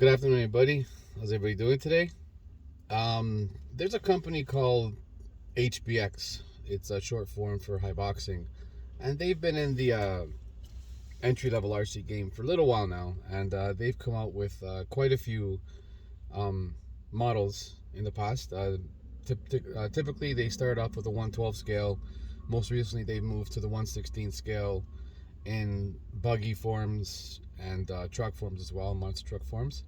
Good afternoon, everybody. How's everybody doing today? There's a company called Hbx. It's a short form for high boxing, and they've been in the entry-level RC game for a little while now, and they've come out with quite a few models in the past. Typically, they start off with a 112 scale. Most recently, they've moved to the 116 scale in buggy forms and truck forms as well, monster truck forms.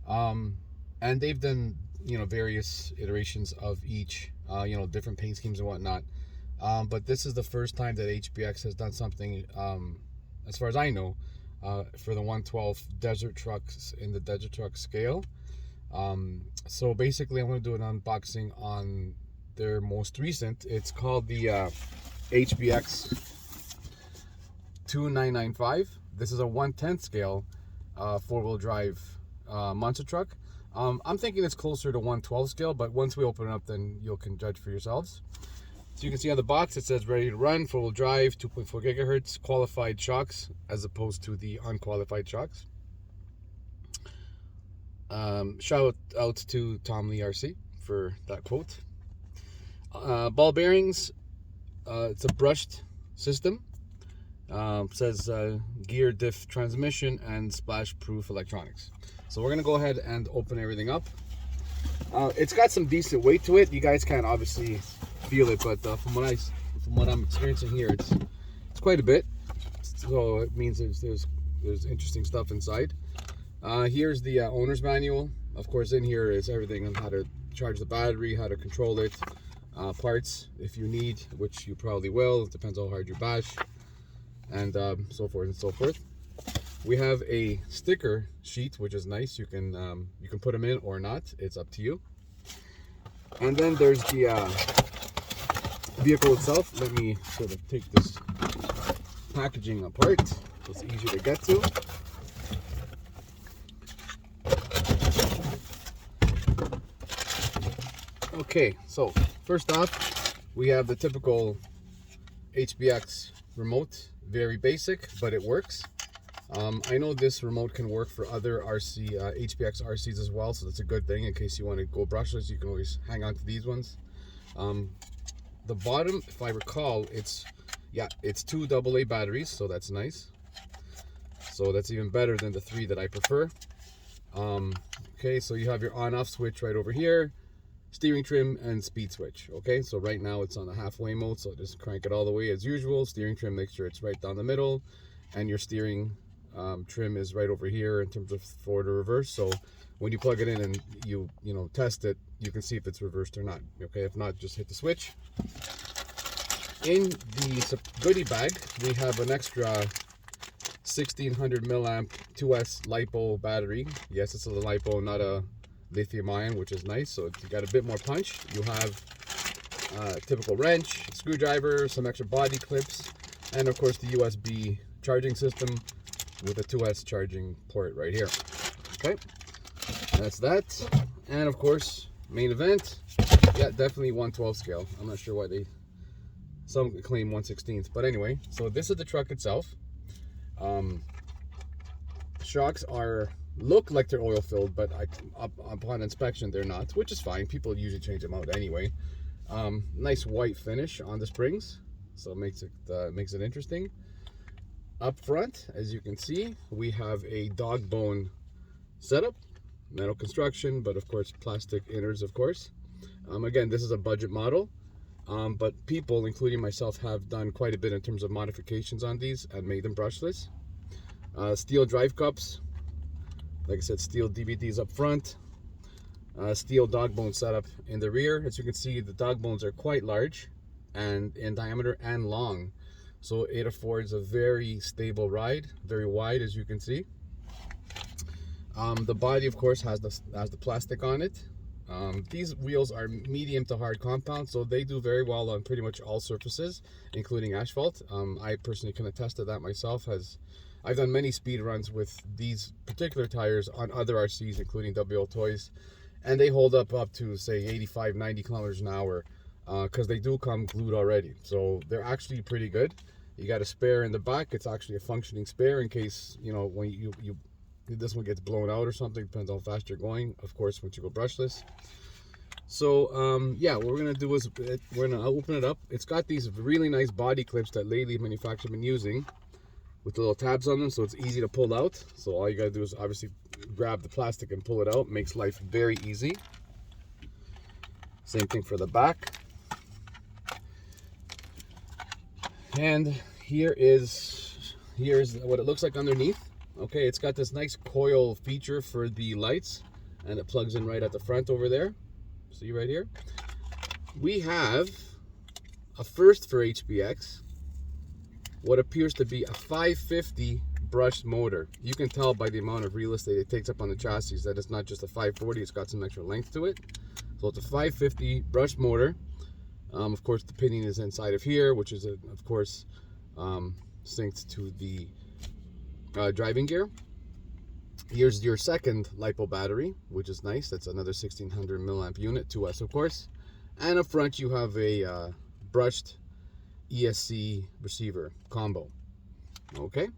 And they've done various iterations of each, different paint schemes and whatnot. But this is the first time that Hbx has done something, as far as I know, for the 112 desert trucks in the desert truck scale. So basically, I want to do an unboxing on their most recent. It's called the Hbx 2995. This is a 1/10 scale four-wheel drive monster truck. I'm thinking it's closer to 112 scale, but once we open it up, then you can judge for yourselves. So you can see on the box it says ready to run, four-wheel drive, 2.4 gigahertz, qualified shocks as opposed to the unqualified shocks. Shout out to Tom Lee RC for that quote. Ball bearings, it's a brushed system. Says gear diff transmission and splash proof electronics. So we're gonna go ahead and open everything up. It's got some decent weight to it. You guys can't obviously feel it, but from what I'm experiencing here, it's quite a bit. So it means there's interesting stuff inside. Here's the owner's manual. Of course, in here is everything on how to charge the battery, how to control it, parts if you need, which you probably will. It depends how hard you bash, and so forth and so forth. We have a sticker sheet, which is nice. You can put them in or not. It's up to you. And then there's the vehicle itself. Let me sort of take this packaging apart. It's easier to get to. Okay, so first off, we have the typical Hbx remote. Very basic, but it works. I know this remote can work for other Hbx RCs as well, so that's a good thing. In case you want to go brushless, you can always hang on to these ones. The bottom, if I recall, it's 2 AA batteries, so that's nice. So that's even better than the 3 that I prefer. Okay, so you have your on-off switch right over here, steering trim and speed switch. Okay, so right now it's on the halfway mode, so just crank it all the way as usual. Steering trim, make sure it's right down the middle, and your steering trim is right over here in terms of forward or reverse. So when you plug it in and you test it, you can see if it's reversed or not. Okay, if not, just hit the switch. In the goodie bag, we have an extra 1600 milliamp 2S LiPo battery. Yes, it's a LiPo, not a lithium ion, which is nice. So you got a bit more punch. You have a typical wrench, screwdriver, some extra body clips, and of course the USB charging system with a 2S charging port right here. Okay, that's that. And of course, main event, yeah, definitely 112 scale. I'm not sure why some claim 116th, but anyway, so this is the truck itself. Shocks look like they're oil filled, but upon inspection they're not, which is fine. People usually change them out anyway. Nice white finish on the springs, so it makes it interesting. Up front, as you can see, we have a dog bone setup, metal construction, but of course plastic innards, of course. Again, this is a budget model, but people, including myself, have done quite a bit in terms of modifications on these and made them brushless. Steel drive cups, like I said, steel DVDs up front, steel dog bone setup in the rear. As you can see, the dog bones are quite large and in diameter and long, so it affords a very stable ride, very wide, as you can see. The body, of course, has the plastic on it. These wheels are medium to hard compound, so they do very well on pretty much all surfaces, including asphalt. I personally can attest to that myself, as I've done many speed runs with these particular tires on other RCs, including WL Toys, and they hold up to say 85, 90 kilometers an hour, because they do come glued already. So they're actually pretty good. You got a spare in the back. It's actually a functioning spare in case, when you this one gets blown out or something, depends how fast you're going, of course, once you go brushless. So yeah, what we're gonna do is we're gonna open it up. It's got these really nice body clips that lately manufacturers have been using with little tabs on them, so it's easy to pull out. So all you gotta do is obviously grab the plastic and pull it out. Makes life very easy. Same thing for the back. And here's what it looks like underneath. Okay, it's got this nice coil feature for the lights, and it plugs in right at the front over there. See right here? We have a first for Hbx, what appears to be a 550 brushed motor. You can tell by the amount of real estate it takes up on the chassis that it's not just a 540, it's got some extra length to it. So it's a 550 brushed motor. Of course, the pinion is inside of here, which is, of course, synced to the driving gear. Here's your second LiPo battery, which is nice. That's another 1600 milliamp unit, 2S, of course. And up front, you have a brushed ESC receiver combo. Okay,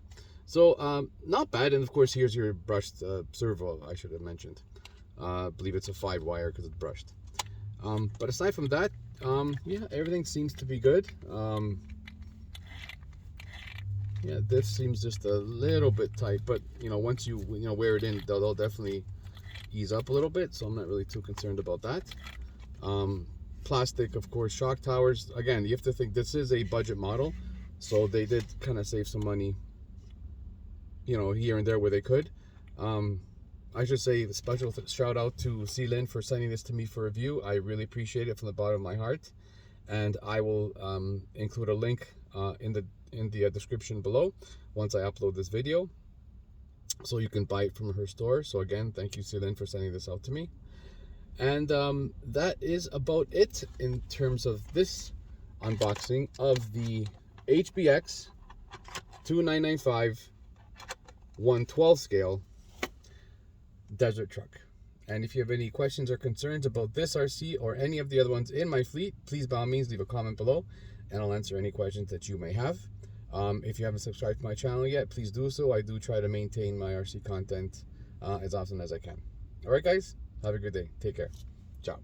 so not bad. And of course, here's your brushed servo, I should have mentioned. I believe it's a 5-wire because it's brushed. But aside from that, yeah, everything seems to be good. Yeah, this seems just a little bit tight, but you know, once you wear it in, they'll definitely ease up a little bit, so I'm not really too concerned about that. Plastic, of course, shock towers. Again, you have to think this is a budget model, so they did kind of save some money, you know, here and there where they could. I should say a special shout out to Celine for sending this to me for review. I really appreciate it from the bottom of my heart, and I will include a link in the description below once I upload this video, so you can buy it from her store. So again, thank you, Celine, for sending this out to me. And that is about it in terms of this unboxing of the Hbx 2995 112 scale desert truck. And if you have any questions or concerns about this RC or any of the other ones in my fleet, please by all means leave a comment below and I'll answer any questions that you may have. If you haven't subscribed to my channel yet, please do so. I do try to maintain my RC content as often as I can. All right, guys, have a good day. Take care. Ciao.